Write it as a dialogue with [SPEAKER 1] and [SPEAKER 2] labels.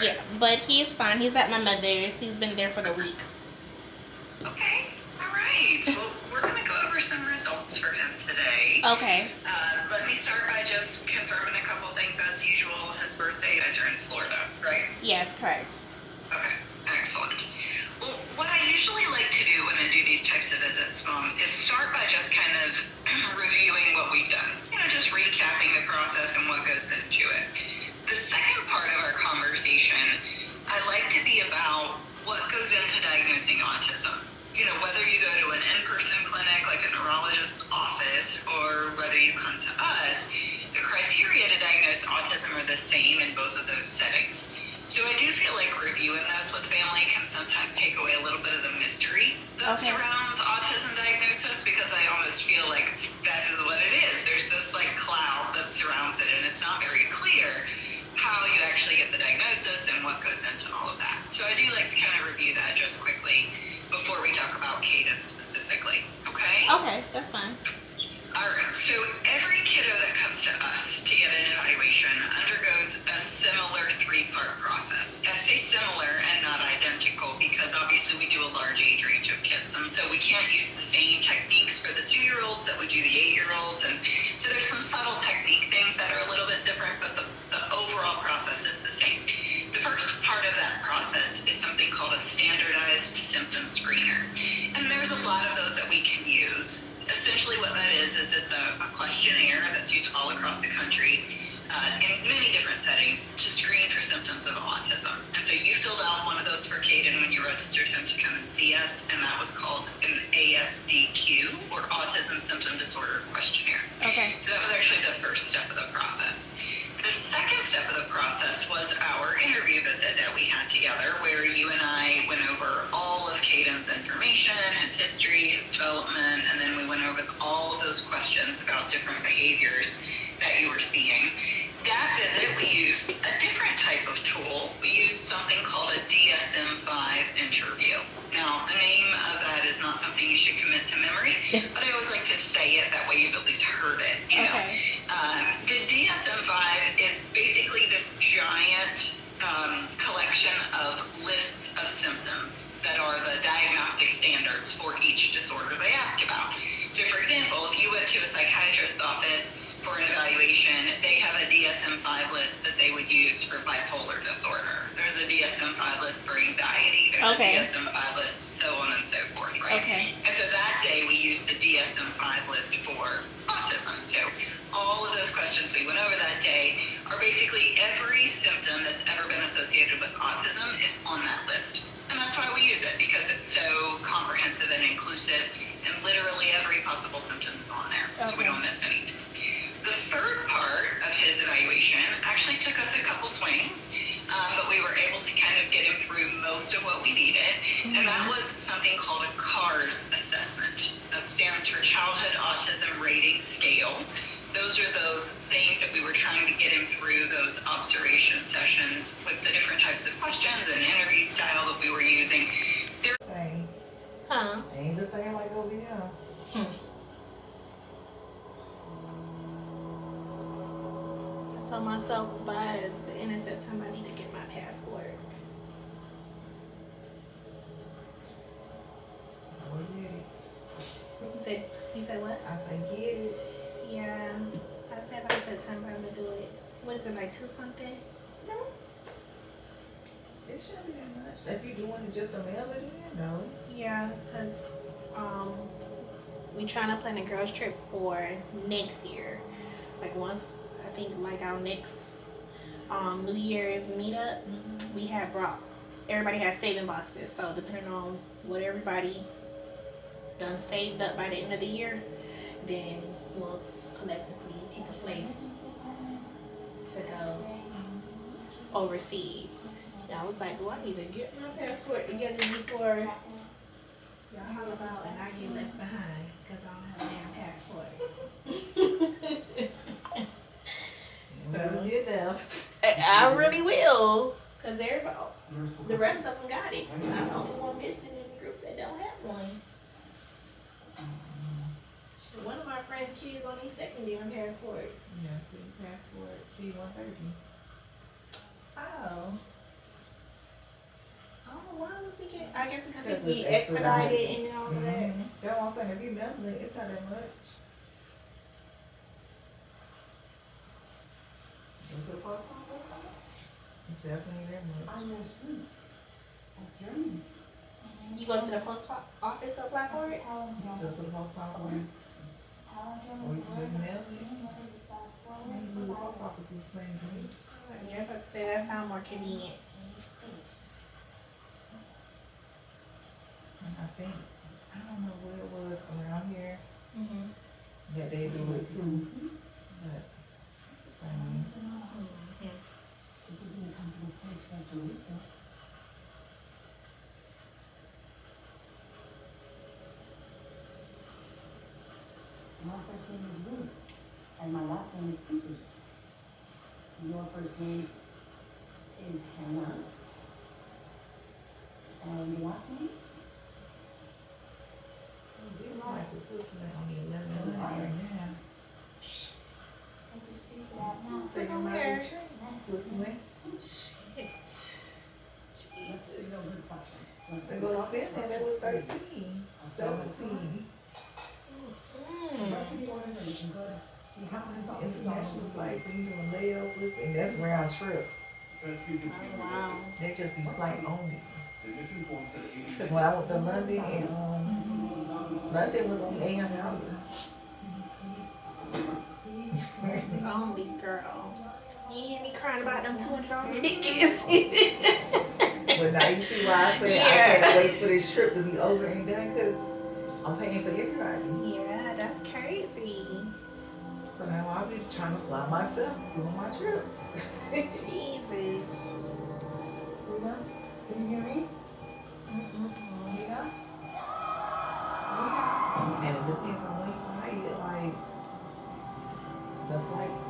[SPEAKER 1] Yeah, but he's fine. He's at my mother's. He's been there for the week.
[SPEAKER 2] Okay, all right. Well, we're going to go over some results for him today.
[SPEAKER 1] Okay.
[SPEAKER 2] Let me start by just confirming a couple things as usual. His birthday, you guys are in Florida, right?
[SPEAKER 1] Yes, correct.
[SPEAKER 2] Okay, excellent. Well, what I usually like to do when I do these types of visits, Mom, is start by just kind of reviewing what we've done. Just recapping the process and what goes into it. The second part of our conversation, I like to be about what goes into diagnosing autism. Whether you go to an in-person clinic like a neurologist's office or whether you come to us, the criteria to diagnose autism are the same in both of those settings. So I do feel like reviewing those with family can sometimes take away a little bit of the mystery that surrounds autism diagnosis, because I almost feel like that is what it is. There's this cloud that surrounds it, and it's not very clear how you actually get the diagnosis and what goes into all of that. So I do like to kind of review that just quickly before we talk about Caden specifically, okay?
[SPEAKER 1] Okay, that's fine.
[SPEAKER 2] All right, so every kiddo that comes to us to get an evaluation undergoes a similar three-part process. I say similar and not identical because obviously we do a large age range of kids, and so we can't use the same techniques for the 2-year-olds that we do the 8-year-olds, and so there's some subtle technique things that are a little bit different, but the overall process is the same. The first part of that process is something called a standardized symptom screener, and there's a lot of those that we can use. Essentially what that is it's a questionnaire that's used all across the country in many different settings to screen for symptoms of autism. And so you filled out one of those for Caden when you registered him to come and see us, and that was called an ASDQ, or Autism Symptom Disorder Questionnaire.
[SPEAKER 1] Okay.
[SPEAKER 2] So that was actually the first step of the process. The second step of the process was our interview visit that we had together, where you and I went over all of Caden's information, his history, his development, and then we went over all of those questions about different behaviors that you were seeing. That visit, we used a different type of tool. We used something called a DSM-5 interview. Now, the name of that is not something you should commit to memory, but I always like to say it, that way you've at least heard it, you know. The DSM-5 is basically this giant collection of lists of symptoms that are the diagnostic standards for each disorder they ask about. So, for example, if you went to a psychiatrist's office for an evaluation, they have a DSM-5 list that they would use for bipolar disorder. There's a DSM-5 list for anxiety. There's a DSM-5 list, so on and so forth, right? And so that day we used the DSM-5 list for autism. So all of those questions we went over that day are basically every symptom that's ever been associated with autism is on that list. And that's why we use it, because it's so comprehensive and inclusive, and literally every possible symptom is on there, so we don't miss anything. The third part of his evaluation actually took us a couple swings, but we were able to kind of get him through most of what we needed, and that was something called a CARS assessment. That stands for Childhood Autism Rating Scale. Those are those things that we were trying to get him through, those observation sessions with the different types of questions and interview style that we were using.
[SPEAKER 3] Ain't the same like over here.
[SPEAKER 1] I told myself by the end of September I need to get my passport.
[SPEAKER 3] Oh, get it.
[SPEAKER 1] You said what?
[SPEAKER 3] I said get it.
[SPEAKER 1] Yeah. I said by September I'm gonna do it. What is it, like 2 something?
[SPEAKER 3] No. It shouldn't be that much. If you're doing it just a mail it in, no.
[SPEAKER 1] Yeah, because we trying to plan a girls trip for next year. Like once, I think like our next New Year's meetup, we have brought, everybody has saving boxes. So depending on what everybody done saved up by the end of the year, then we'll collectively pick a place to go overseas. I was like, well, I need to get my passport together before y'all holler about and I get left behind because I don't have a damn passport.
[SPEAKER 3] So you're left.
[SPEAKER 1] I really will, because everybody, the rest of them got it. I'm the only one missing in the group that don't have one. One of my friends' kids on these second damn passports.
[SPEAKER 3] Yeah, see, passport fee $130.
[SPEAKER 1] Oh. I guess because
[SPEAKER 3] Because
[SPEAKER 1] it be
[SPEAKER 3] it's
[SPEAKER 1] expedited
[SPEAKER 3] expedited.
[SPEAKER 1] and all of that.
[SPEAKER 3] That's what I'm saying. If you mail it, it's not that much. What's the post office? It's definitely that much.
[SPEAKER 4] I'm your spoon. That's your name.
[SPEAKER 1] You go to the post office to apply for it?
[SPEAKER 3] Go to the post office. Or you can just mail it. Usually the post office is the same thing.
[SPEAKER 1] Yeah, but say that sounds more convenient.
[SPEAKER 3] And I think, I don't know what it was around here
[SPEAKER 1] Mm-hmm.
[SPEAKER 3] that they do it too. But,
[SPEAKER 4] This isn't a comfortable place for us to live, though. My first name is Ruth, and my last name is Peters. Your first name is Hannah, and your last name?
[SPEAKER 3] these prices was like only $11 right now.
[SPEAKER 4] I just picked it out now.
[SPEAKER 3] So you might be Switzerland.
[SPEAKER 1] Shit.
[SPEAKER 4] Let's see, no good question.
[SPEAKER 3] They go to Finland, that was 13, 17.
[SPEAKER 4] Let's give you orders and you can go to the house.
[SPEAKER 3] International flights, so you doing layovers, and that's round trip.
[SPEAKER 1] Oh, wow.
[SPEAKER 3] They just be flight only. Cause when I went to London and London was only $800.
[SPEAKER 1] Only girl. You hear me crying about them $200 tickets?
[SPEAKER 3] But now you see why I say I can't wait for this trip to be over and done, cause I'm paying for everybody.
[SPEAKER 1] Yeah, that's crazy.
[SPEAKER 3] So now I'll be trying to fly myself, doing my trips.
[SPEAKER 1] Jesus.
[SPEAKER 4] Rita, can you hear me? Rita?
[SPEAKER 3] And it depends on when you fly it, like the flights